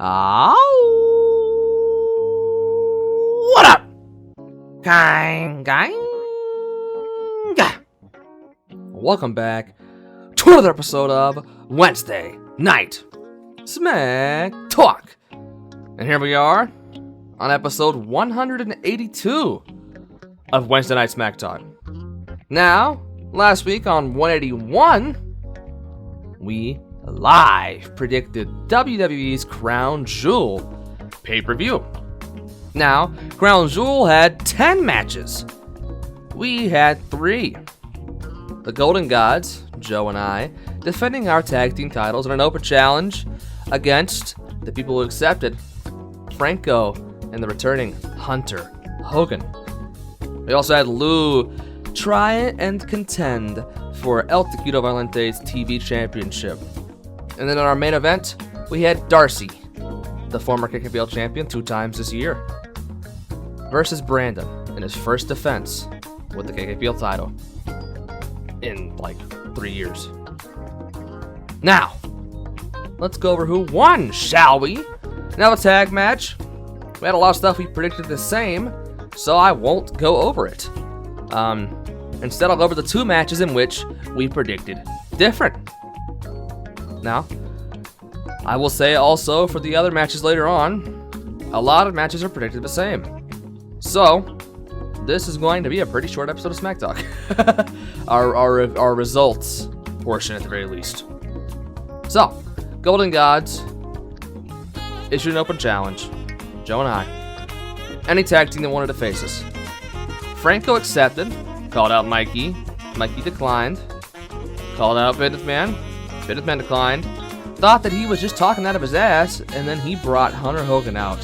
What up? Kang. Welcome back to another episode of Wednesday Night SmackTalk. And here we are on episode 182 of Wednesday Night SmackTalk. Now, last week on 181, we live predicted WWE's Crown Jewel pay-per-view. Now, Crown Jewel had 10 matches. We had 3. The Golden Gods, Joe and I, defending our tag team titles in an open challenge against the people who accepted, Franco and the returning Hunter Hogan. We also had Lou try and contend for El Tequito Valente's TV Championship. And then in our main event, we had Darcy, the former KKPL champion 2 times this year, versus Brandon in his first defense with the KKPL title in like 3 years. Now, let's go over who won, shall we? Now the tag match, we had a lot of stuff we predicted the same, so I won't go over it. Instead, I'll go over the 2 matches in which we predicted different. Now, I will say also for the other matches later on, a lot of matches are predicted the same. So, this is going to be a pretty short episode of Smack Talk. our results portion at the very least. So, Golden Gods issued an open challenge. Joe and I. Any tag team that wanted to face us. Franco accepted, called out Mikey. Mikey declined. Called out Business Man. Business Man declined. Thought that he was just talking out of his ass, and then he brought Hunter Hogan out.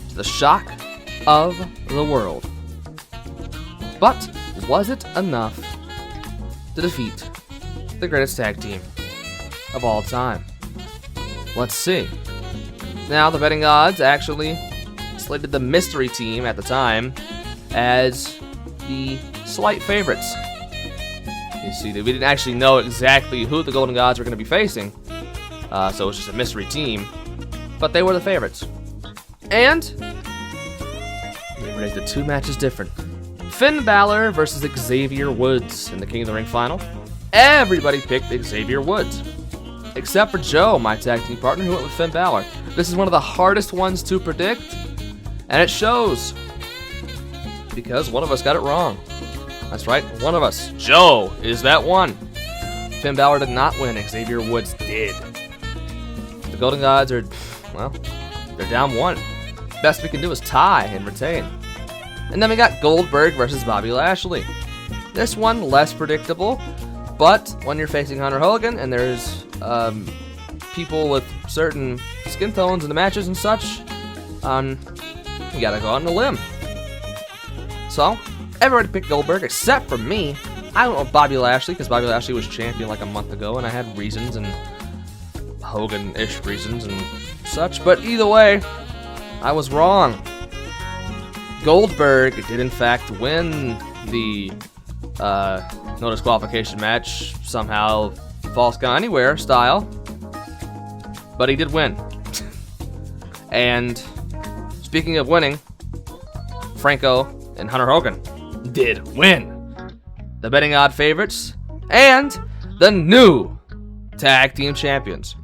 To the shock of the world. But was it enough to defeat the greatest tag team of all time? Let's see. Now, the betting odds actually slated the mystery team at the time as the slight favorites. You see, we didn't actually know exactly who the Golden Gods were going to be facing, so it was just a mystery team, but they were the favorites. And they predicted 2 matches different. Finn Balor versus Xavier Woods in the King of the Ring final. Everybody picked Xavier Woods, except for Joe, my tag team partner, who went with Finn Balor. This is one of the hardest ones to predict, and it shows, because one of us got it wrong. That's right, one of us. Joe is that one. Finn Balor did not win, Xavier Woods did. The Golden Gods are, well, they're down 1. Best we can do is tie and retain. And then we got Goldberg versus Bobby Lashley. This one less predictable, but when you're facing Hunter Hogan and there's people with certain skin tones in the matches and such, you gotta go out on a limb. So, everybody picked Goldberg except for me. I went with Bobby Lashley because Bobby Lashley was champion like a month ago and I had reasons and Hogan-ish reasons and such. But either way, I was wrong. Goldberg did in fact win the no disqualification match, somehow False Count Anywhere style, but he did win. And speaking of winning, Franco and Hunter Hogan did win. The betting odd favorites and the new tag team champions.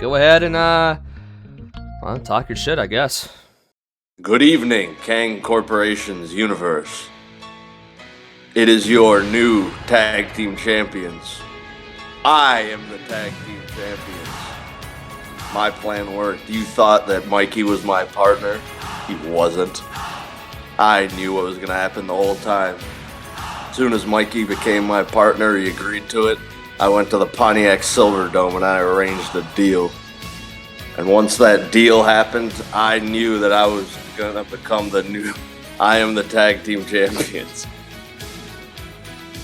Go ahead and well, talk your shit, I guess. Good evening, Kang Korporations universe. It is your new tag team champions. I am the tag team champions. My plan worked. You thought that Mikey was my partner. He wasn't. I knew what was going to happen the whole time. As soon as Mikey became my partner, he agreed to it. I went to the Pontiac Silverdome and I arranged a deal. And once that deal happened, I knew that I was going to become the new... I am the tag team champions.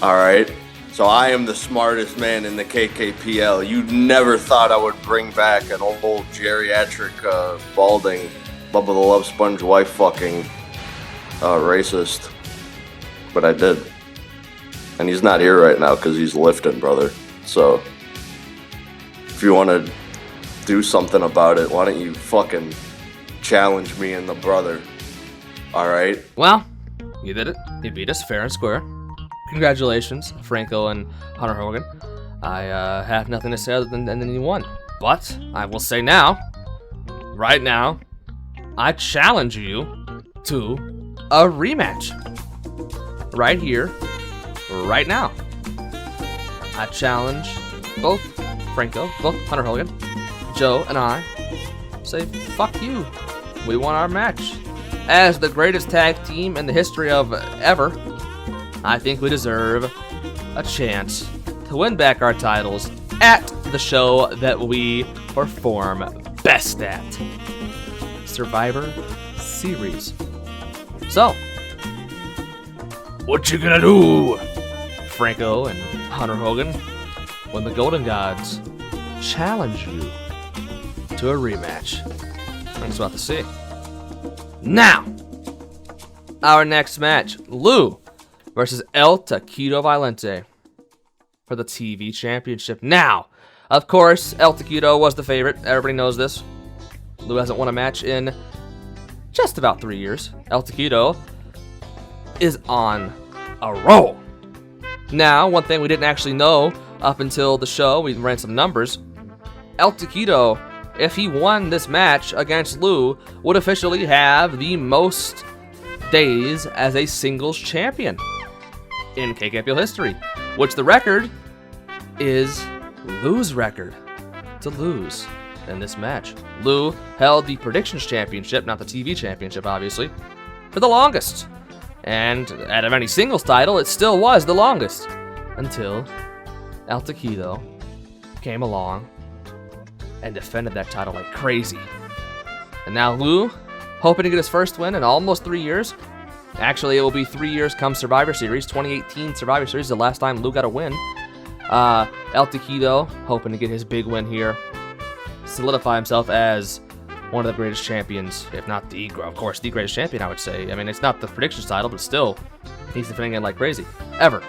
Alright? So I am the smartest man in the KKPL. You never thought I would bring back an old geriatric, balding, Bubba the Love Sponge wife fucking racist. But I did. And he's not here right now because he's lifting, brother. So, if you want to do something about it. Why don't you fucking challenge me and the brother? Alright? Well, you did it. You beat us fair and square. Congratulations, Franco and Hunter Hogan. I have nothing to say other than you won. But I will say now, right now, I challenge you to a rematch. Right here, right now. I challenge both Franco, both Hunter Hogan, Joe, and I. Say, fuck you. We won our match. As the greatest tag team in the history of ever, I think we deserve a chance to win back our titles at the show that we perform best at. Survivor Series. So, what you gonna do, Franco and Hunter Hogan, when the Golden Gods challenge you to a rematch? I'm just about to see. Now, our next match, Lou versus El Taquito Violente for the TV Championship. Now, of course, El Taquito was the favorite. Everybody knows this. Lou hasn't won a match in just about 3 years. El Taquito is on a roll. Now, one thing we didn't actually know up until the show, we ran some numbers. El Taquito, if he won this match against Lou, would officially have the most days as a singles champion in KKPL history, which the record is Lou's record to lose in this match. Lou held the Predictions Championship, not the TV Championship, obviously, for the longest. And out of any singles title, it still was the longest until El Taquito came along and defended that title like crazy. And now Lou, hoping to get his first win in almost 3 years. Actually, it will be 3 years come Survivor Series. 2018 Survivor Series is the last time Lou got a win. El Taquito, hoping to get his big win here. Solidify himself as one of the greatest champions, if not the, of course, the greatest champion, I would say. I mean, it's not the Predictions title, but still, he's defending it like crazy. Ever.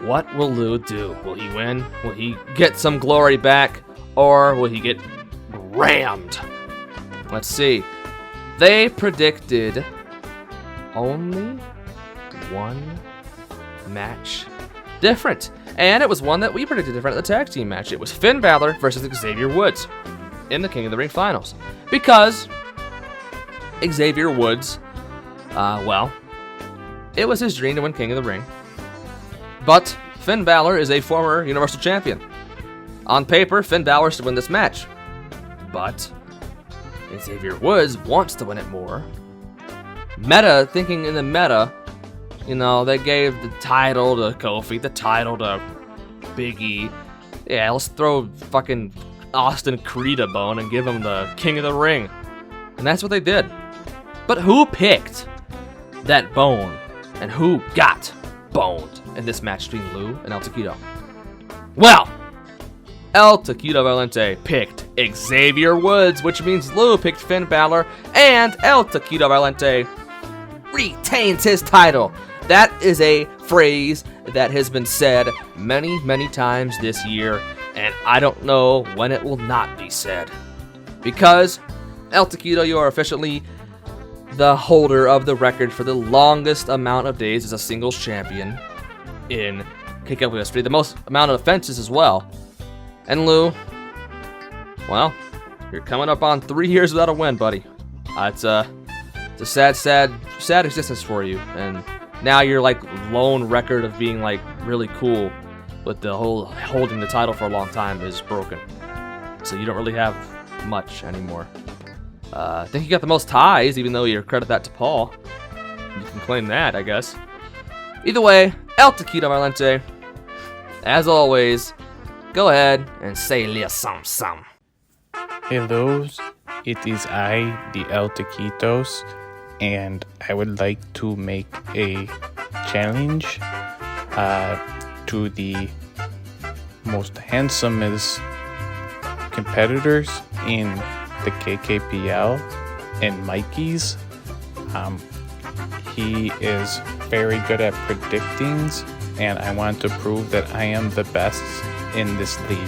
What will Lou do? Will he win? Will he get some glory back? Or will he get rammed? Let's see. They predicted only one match different. And it was one that we predicted different at the tag team match. It was Finn Balor versus Xavier Woods in the King of the Ring finals. Because Xavier Woods, well, it was his dream to win King of the Ring. But Finn Balor is a former Universal Champion. On paper, Finn Balor should win this match. But Xavier Woods wants to win it more. Thinking in the meta, you know, they gave the title to Kofi, the title to Big E. Yeah, let's throw fucking Austin Creed a bone and give him the King of the Ring. And that's what they did. But who picked that bone? And who got boned in this match between Lou and El Taquito? Well, El Taquito Violente picked Xavier Woods, which means Lou picked Finn Balor, and El Taquito Violente retains his title. That is a phrase that has been said many, many times this year, and I don't know when it will not be said. Because, El Taquito, you are officially the holder of the record for the longest amount of days as a singles champion in KKW history, the most amount of defenses as well. And Lou, well, you're coming up on 3 years without a win, buddy. It's a sad existence for you, and now you're like lone record of being like really cool, but the whole holding the title for a long time is broken. So you don't really have much anymore. I think you got the most ties, even though you credit that to Paul. You can claim that, I guess. Either way, El Taquito Violente, as always, go ahead and say little something. Hello, it is I, the El Taquitos, and I would like to make a challenge to the most handsomest competitors in the KKPL and Mikey's. He is very good at predictings, and I want to prove that I am the best in this league.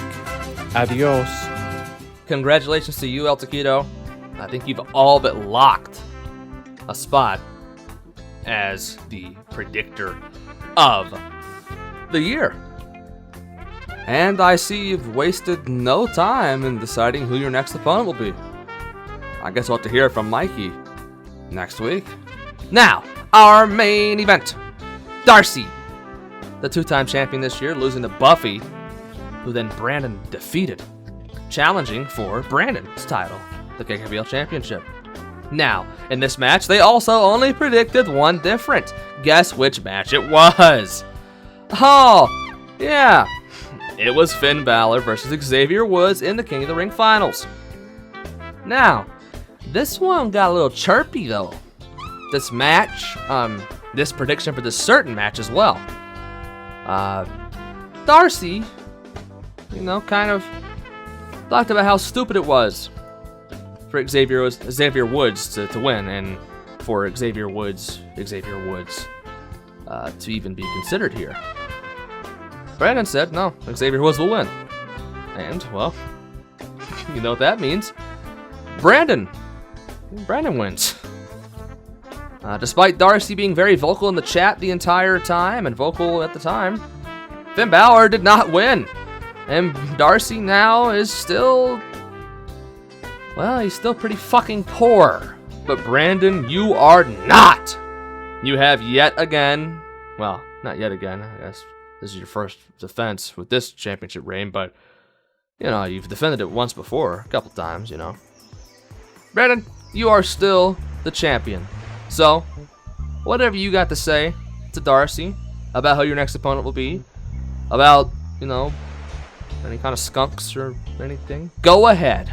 Adios. congratulations to you, El Taquito. I think you've all but locked a spot as the predictor of the year. And I see you've wasted no time in deciding who your next opponent will be. I guess we'll have to hear from Mikey next week. Now, our main event. Darcy, the two-time champion this year, losing to Buffy, who then Brandon defeated, challenging for Brandon's title, the KKBL Championship. Now, in this match, they also only predicted one different. Guess which match it was? Oh, yeah. It was Finn Balor versus Xavier Woods in the King of the Ring finals. Now, this one got a little chirpy though. This match, this prediction for this certain match as well. Darcy, kind of talked about how stupid it was for Xavier Woods to win, and for Xavier Woods to even be considered here. Brandon said, no, Xavier Woods will win. And, well, you know what that means. Brandon wins. Despite Darcy being very vocal in the chat the entire time, and vocal at the time, Finn Balor did not win. And Darcy now is still, well, he's still pretty fucking poor. But Brandon, you are not. You have yet again, well, not yet again, I guess this is your first defense with this championship reign, but, you've defended it once before, a couple times, Brandon, you are still the champion. So, whatever you got to say to Darcy about who your next opponent will be, about, any kind of skunks or anything, go ahead.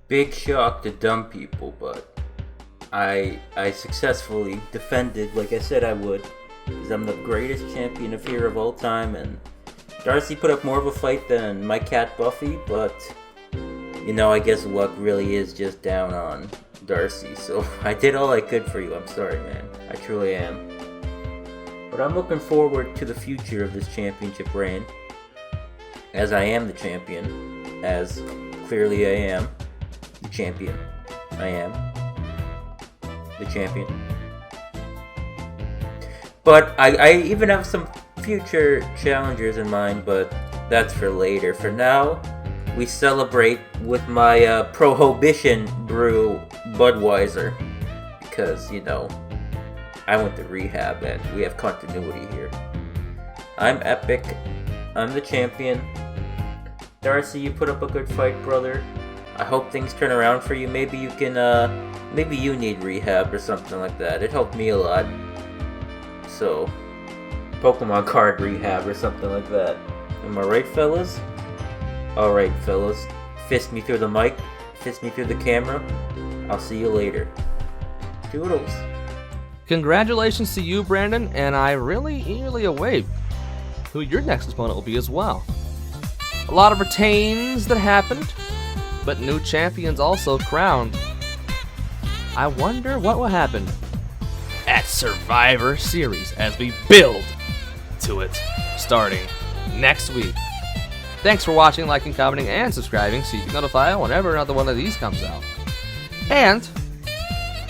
Big shock to dumb people, but I successfully defended like I said I would, because I'm the greatest champion of here of all time, and Darcy put up more of a fight than my cat Buffy, but I guess luck really is just down on Darcy, so I did all I could for you. I'm sorry, man. I truly am. But I'm looking forward to the future of this championship reign, as I am the champion, as clearly I am the champion. I am the champion. But I even have some future challengers in mind, but that's for later. For now, we celebrate with my Prohibition brew Budweiser, because, I went to rehab and we have continuity here. I'm epic. I'm the champion. Darcy, you put up a good fight, brother. I hope things turn around for you. Maybe you can, maybe you need rehab or something like that. It helped me a lot. So, Pokemon card rehab or something like that. Am I right, fellas? Alright, fellas. Fist me through the mic. Fist me through the camera. I'll see you later. Toodles. Congratulations to you, Brandon, and I really eagerly await who your next opponent will be as well. A lot of retains that happened, but new champions also crowned. I wonder what will happen at Survivor Series as we build to it starting next week. Thanks for watching, liking, commenting, and subscribing so you can notify whenever another one of these comes out. And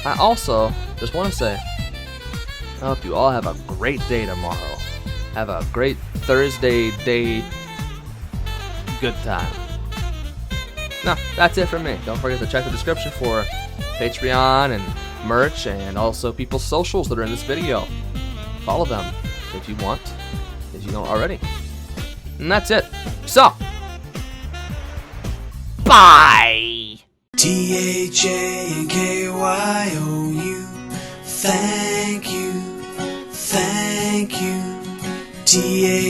I also just want to say, I hope you all have a great day tomorrow. Have a great Thursday day. Good time. No, that's it from me. Don't forget to check the description for Patreon and merch, and also people's socials that are in this video. Follow them if you want, if you don't already. And that's it. So, bye! THANKYOU, thank you, thank you. THANKYOU.